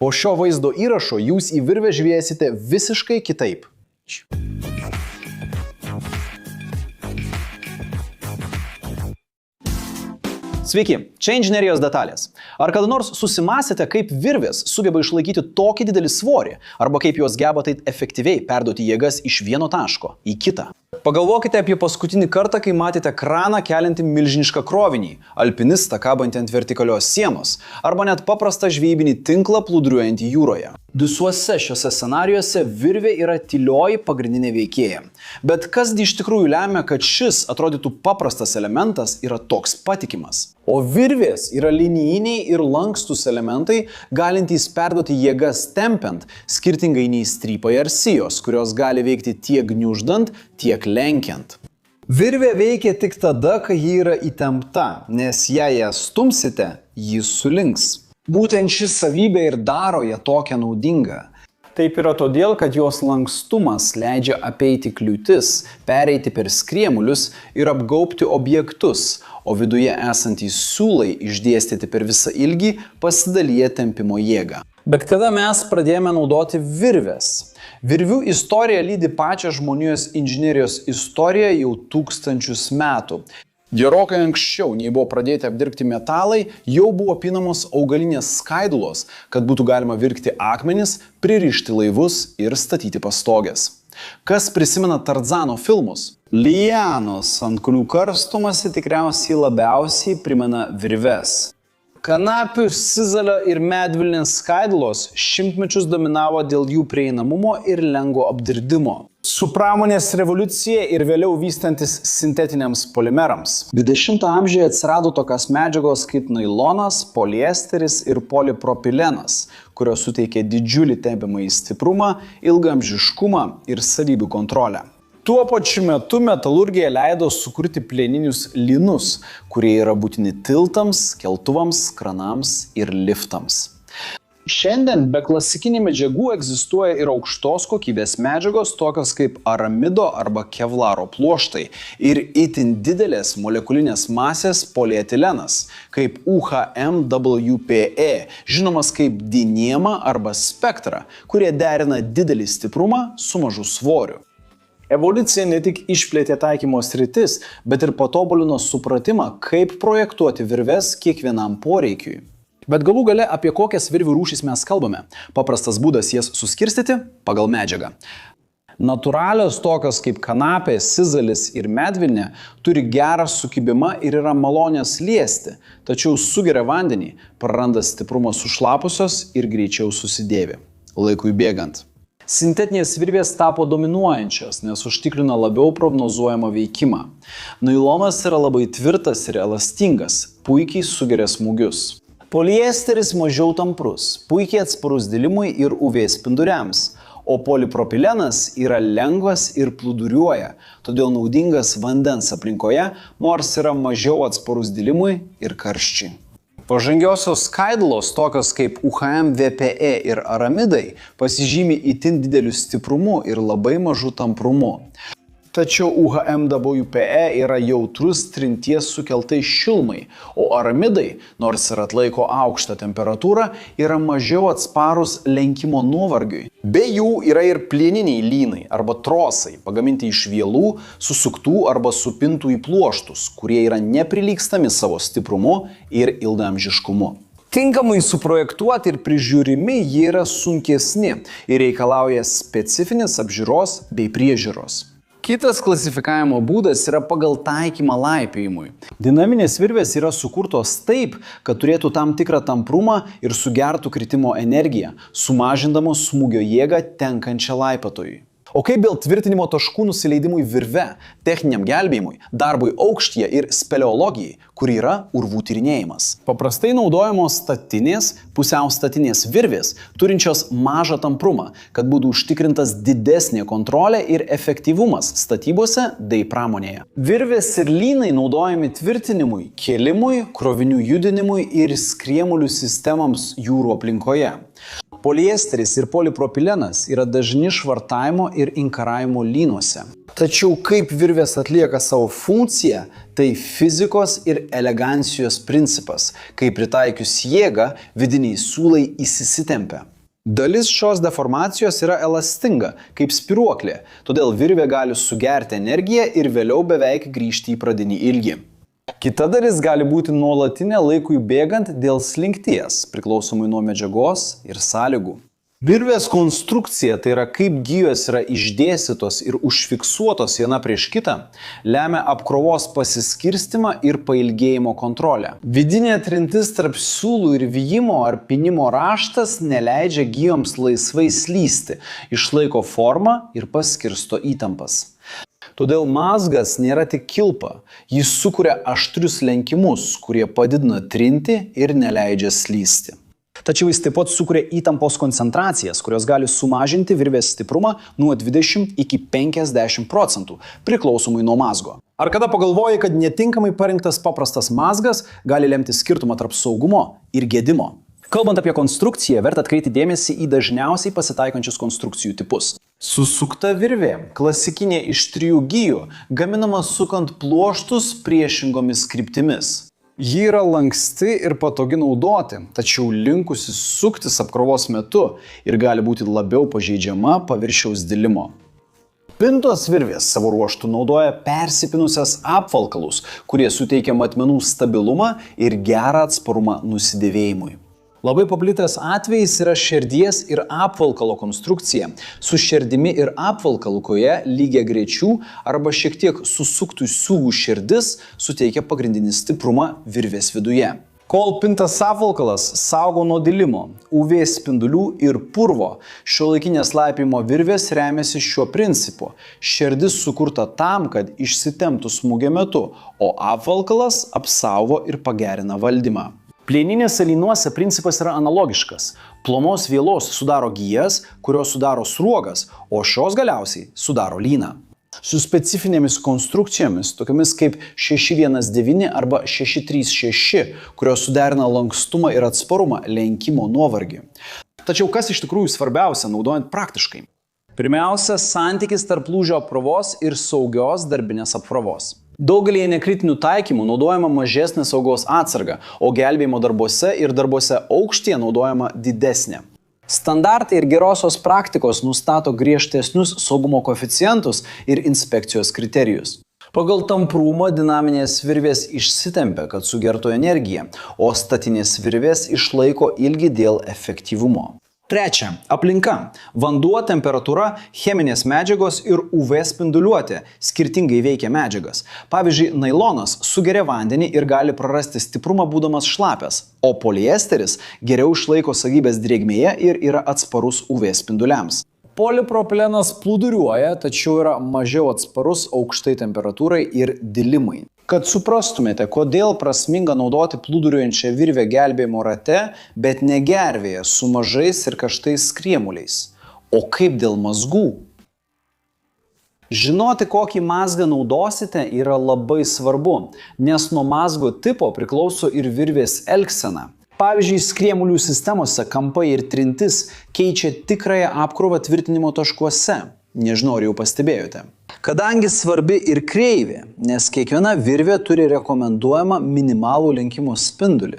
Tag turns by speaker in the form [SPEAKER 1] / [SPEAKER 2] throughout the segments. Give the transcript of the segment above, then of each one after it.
[SPEAKER 1] Po šio vaizdo įrašo jūs į virvę žiūrėsite visiškai kitaip. Sveiki, čia inžinerijos detalės. Ar kada nors susimąstėte, kaip virvės sugeba išlaikyti tokį didelį svorį, arba kaip jos geba taip efektyviai perduoti jėgas iš vieno taško į kitą? Pagalvokite apie paskutinį kartą, kai matėte kraną keliantį milžinišką krovinį, alpinistą kabantį ant vertikalios sienos, arba net paprastą žvejybinį tinklą plūduriuojantį jūroje. Visuose šiuose scenarijuose virvė yra tylioji pagrindinė veikėja. Bet kas iš tikrųjų lemia, kad šis atrodytų paprastas elementas yra toks patikimas? O virvės yra linijiniai ir lankstus elementai, galintys perduoti jėgas tempiant, skirtingai nei strypai ar sijos, kurios gali veikti tiek gniuždant, tiek lenkiant. Virvė veikia tik tada, kai ji yra įtempta, nes jei ją stumsite, ji sulinks. Būtent ši savybė ir daro ją tokią naudingą. Taip yra todėl, kad jos lankstumas leidžia apeiti kliūtis, pereiti per skriemulius ir apgaubti objektus, o viduje esantys siūlai išdėstyti per visą ilgį pasidalyja tempimo jėgą. Bet kada mes pradėjome naudoti virves? Virvių istorija lydi pačią žmonijos inžinerijos istoriją jau tūkstančius metų. Gerokai anksčiau, nei buvo pradėti apdirbti metalai, jau buvo pinamos augalinės skaidulos, kad būtų galima virkti akmenis, pririšti laivus ir statyti pastogės. Kas prisimena Tarzano filmus? Lianos, ant kurių karstumasi tikriausiai labiausiai primena virves. Kanapių, sizalio ir medvilnės skaidulos šimtmečius dominavo dėl jų prieinamumo ir lengvo apdirbimo. Su pramonės revoliucija ir vėliau vystantis sintetiniams polimerams. 20 amžiuje atsirado tokios medžiagos kaip nailonas, poliesteris ir polipropilenas, kurios suteikė didžiulį tempimąjį stiprumą, ilgaamžiškumą ir savybių kontrolę. Tuo pačiu metu metalurgija leido sukurti plieninius lynus, kurie yra būtini tiltams, keltuvams, kranams ir liftams. Šiandien be klasikinių medžiagų egzistuoja ir aukštos kokybės medžiagos, tokios kaip aramido arba kevlaro pluoštai ir itin didelės molekulinės masės polietilenas, kaip UHMWPE, žinomas kaip diniema arba spektra, kurie derina didelį stiprumą su mažu svoriu. Evoliucija ne tik išplėtė taikymo sritis, bet ir patobulino supratimą, kaip projektuoti virves kiekvienam poreikiui. Bet galų gale apie kokias virvių rūšis mes kalbame. Paprastas būdas jas suskirstyti pagal medžiagą. Natūralios tokios kaip kanapė, sizalis ir medvilnė turi gerą sukibimą ir yra malonios liesti, tačiau sugeria vandenį, praranda stiprumą sušlapusios ir greičiau susidėvi, laikui bėgant. Sintetinės virvės tapo dominuojančios, nes užtikrina labiau prognozuojamą veikimą. Nailonas yra labai tvirtas ir elastingas, puikiai sugeria smūgius. Poliesteris mažiau tamprus, puikiai atsparus dilimui ir UV spinduliams, o polipropilenas yra lengvas ir plūduriuoja, todėl naudingas vandens aplinkoje, nors yra mažiau atsparus dilimui ir karščiai. Pažangiosios skaidulos, tokios kaip UHMWPE ir aramidai, pasižymi itin dideliu stiprumu ir labai mažu tamprumu. Tačiau UHMWPE yra jautrus trinties sukeltai šilumai, o aramidai, nors ir atlaiko aukštą temperatūrą, yra mažiau atsparus lenkimo nuovargiui. Be jų yra ir plieniniai lynai arba trosai, pagaminti iš vielų, susuktų arba supintų į pluoštus, kurie yra neprilygstami savo stiprumu ir ilgaamžiškumu. Tinkamai suprojektuoti ir prižiūrimi jie yra sunkesni ir reikalauja specifinės apžiūros bei priežiūros. Kitas klasifikavimo būdas yra pagal taikymą laipiojimui. Dinaminės virvės yra sukurtos taip, kad turėtų tam tikrą tamprumą ir sugertų kritimo energiją, sumažindamos smūgio jėgą tenkančią laipiotojui. O kaip dėl tvirtinimo taškų nusileidimui virve, techniniam gelbėjimui, darbui aukštyje ir speleologijai, kur yra urvų tyrinėjimas? Paprastai naudojamos statinės, pusiau statinės virvės, turinčios mažą tamprumą, kad būtų užtikrintas didesnė kontrolė ir efektyvumas statybose bei pramonėje. Virvės ir lynai naudojami tvirtinimui, kėlimui, krovinių judinimui ir skriemulių sistemams jūrų aplinkoje. Poliesteris ir polipropilenas yra dažni švartavimo ir inkaravimo lynuose. Tačiau kaip virvės atlieka savo funkciją, tai fizikos ir elegancijos principas, kai pritaikius jėgą, vidiniai siūlai įsisitempia. Dalis šios deformacijos yra elastinga, kaip spiruoklė, todėl virvė gali sugerti energiją ir vėliau beveik grįžti į pradinį ilgį. Kita dalis gali būti nuolatinė laikui bėgant dėl slinkties, priklausomai nuo medžiagos ir sąlygų. Virvės konstrukcija, tai yra kaip gijos yra išdėstytos ir užfiksuotos viena prieš kitą, lemia apkrovos pasiskirstimą ir pailgėjimo kontrolę. Vidinė trintis tarp siūlų ir vijimo ar pinimo raštas neleidžia gijoms laisvai slysti, išlaiko formą ir paskirsto įtampas. Todėl mazgas nėra tik kilpa, jis sukuria aštrius lenkimus, kurie padidina trintį ir neleidžia slysti. Tačiau jis taip pat sukuria įtampos koncentracijas, kurios gali sumažinti virvės stiprumą nuo 20 iki 50%, priklausomai nuo mazgo. Ar kada pagalvoji, kad netinkamai parinktas paprastas mazgas gali lemti skirtumą tarp saugumo ir gedimo? Kalbant apie konstrukciją, verta atkreipti dėmesį į dažniausiai pasitaikančius konstrukcijų tipus. Susukta virvė, klasikinė iš 3 gijų, gaminama sukant pluoštus priešingomis kryptimis. Ji yra lanksti ir patogi naudoti, tačiau linkusi suktis apkrovos metu ir gali būti labiau pažeidžiama paviršiaus dilimo. Pintos virvės savo ruožtu naudoja persipinusias apvalkalus, kurie suteikia matmenų stabilumą ir gerą atsparumą nusidėvėjimui. Labai paplitęs atvejis yra šerdies ir apvalkalo konstrukcija. Su šerdimi ir apvalkalu, koje lygiagrečių arba šiek tiek susuktų siūlų šerdis suteikia pagrindinį stiprumą virvės viduje. Kol pintas apvalkalas saugo nuo dilimo, UV spindulių ir purvo, šiuolaikinės laipimo virvės remiasi šiuo principu. Šerdis sukurta tam, kad išsitemptų smūgio metu, o apvalkalas apsaugo ir pagerina valdymą. Plieninėse lynuose principas yra analogiškas. Plonos vielos sudaro gijas, kurios sudaro sruogas, o šios galiausiai sudaro lyną. Su specifinėmis konstrukcijomis, tokiamis kaip 619 arba 636, kurios suderina lankstumą ir atsparumą lenkimo nuovargį. Tačiau kas iš tikrųjų svarbiausia naudojant praktiškai? Pirmiausia, santykis tarp lūžio apkrovos ir saugios darbinės apkrovos. Daugelį nekritinių taikymų naudojama mažesnė saugos atsarga, o gelbėjimo darbuose ir darbuose aukštyje naudojama didesnė. Standartai ir gerosios praktikos nustato griežtesnius saugumo koeficientus ir inspekcijos kriterijus. Pagal tamprumą dinaminės virvės išsitempia, kad sugertų energiją, o statinės virvės išlaiko ilgį dėl efektyvumo. Trečia, aplinka. Vanduo, temperatūra, cheminės medžiagos ir UV spinduliuotė skirtingai veikia medžiagas. Pavyzdžiui, nailonas sugeria vandenį ir gali prarasti stiprumą būdamas šlapias, o poliesteris geriau išlaiko savybės drėgmėje ir yra atsparus UV spinduliams. Polipropilenas plūduriuoja, tačiau yra mažiau atsparus aukštai temperatūrai ir dilimai. Kad suprastumėte, kodėl prasminga naudoti plūduriuojančią virvę gelbėjimo rate, bet ne gervėje su mažais ir karštais skriemuliais. O kaip dėl mazgų? Žinoti, kokį mazgą naudosite, yra labai svarbu, nes nuo mazgo tipo priklauso ir virvės elgsena. Pavyzdžiui, skriemulių sistemose kampai ir trintis keičia tikrąją apkrovą tvirtinimo taškuose. Nežinau, ar jau pastebėjote. Kadangi svarbi ir kreivė, nes kiekviena virvė turi rekomenduojamą minimalų lenkimo spindulį.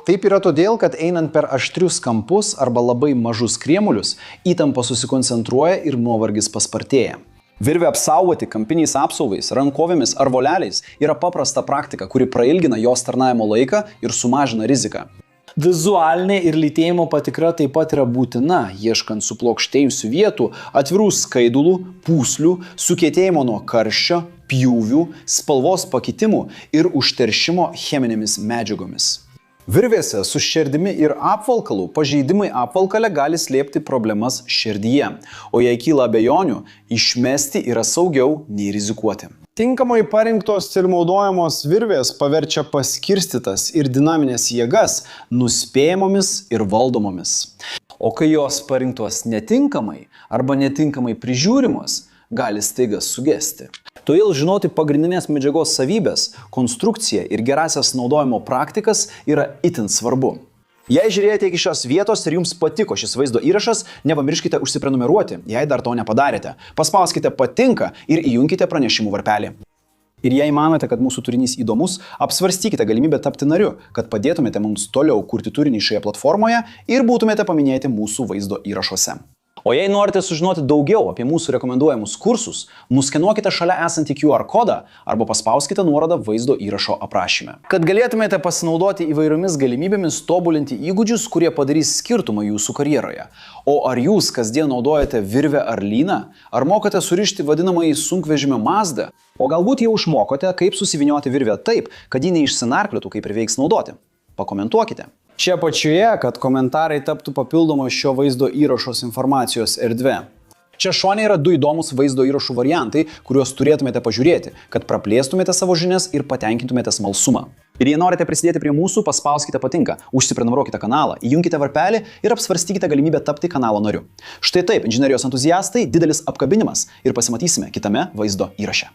[SPEAKER 1] Taip yra todėl, kad einant per aštrius kampus arba labai mažus kriemulius, įtampa susikoncentruoja ir nuovargis paspartėja. Virvę apsaugoti kampiniais apsaugais, rankovėmis ar voleliais yra paprasta praktika, kuri prailgina jos tarnavimo laiką ir sumažina riziką. Vizualinė ir lytėjimo patikra taip pat yra būtina, ieškant suplokštėjusių vietų, atvirų skaidulų, pūslių, sukietėjimo nuo karščio, pjūvių, spalvos pakitimų ir užteršimo cheminėmis medžiagomis. Virvėse su šerdimi ir apvalkalu pažeidimai apvalkale gali slėpti problemas šerdyje, o jei kyla abejonių, išmesti yra saugiau nei rizikuoti. Tinkamai parinktos ir naudojamos virvės paverčia paskirstytas ir dinaminės jėgas nuspėjamomis ir valdomomis. O kai jos parinktos netinkamai arba netinkamai prižiūrimos, gali staiga sugesti. Todėl žinoti pagrindinės medžiagos savybės, konstrukciją ir gerasias naudojimo praktikas yra itin svarbu. Jei žiūrėjote iki šios vietos ir jums patiko šis vaizdo įrašas, nepamirškite užsiprenumeruoti, jei dar to nepadarėte. Paspauskite patinka ir įjunkite pranešimų varpelį. Ir jei manote, kad mūsų turinys įdomus, apsvarstykite galimybę tapti nariu, kad padėtumėte mums toliau kurti turinį šioje platformoje ir būtumėte paminėti mūsų vaizdo įrašuose. O jei norite sužinoti daugiau apie mūsų rekomenduojamus kursus, nuskenuokite šalia esantį QR kodą arba paspauskite nuorodą vaizdo įrašo aprašyme. Kad galėtumėte pasinaudoti įvairiomis galimybėmis tobulinti įgūdžius, kurie padarys skirtumą jūsų karjeroje. O ar jūs kasdien naudojate virvę ar lyną? Ar mokate surišti vadinamąjį sunkvežimio mazdą? O galbūt jau išmokote, kaip susivinioti virvę taip, kad ji neišsinarpliotų, kaip prireiks naudoti? Pakomentuokite. Čia apačioje, kad komentarai taptų papildomos šio vaizdo įrašos informacijos erdve. Čia šone yra 2 įdomus vaizdo įrašų variantai, kuriuos turėtumėte pažiūrėti, kad praplėstumėte savo žinias ir patenkintumėte smalsumą. Ir jei norite prisidėti prie mūsų, paspauskite patinka, užsiprenumeruokite kanalą, įjunkite varpelį ir apsvarstykite galimybę tapti kanalo nariu. Štai taip, inžinerijos entuziastai, didelis apkabinimas ir pasimatysime kitame vaizdo įraše.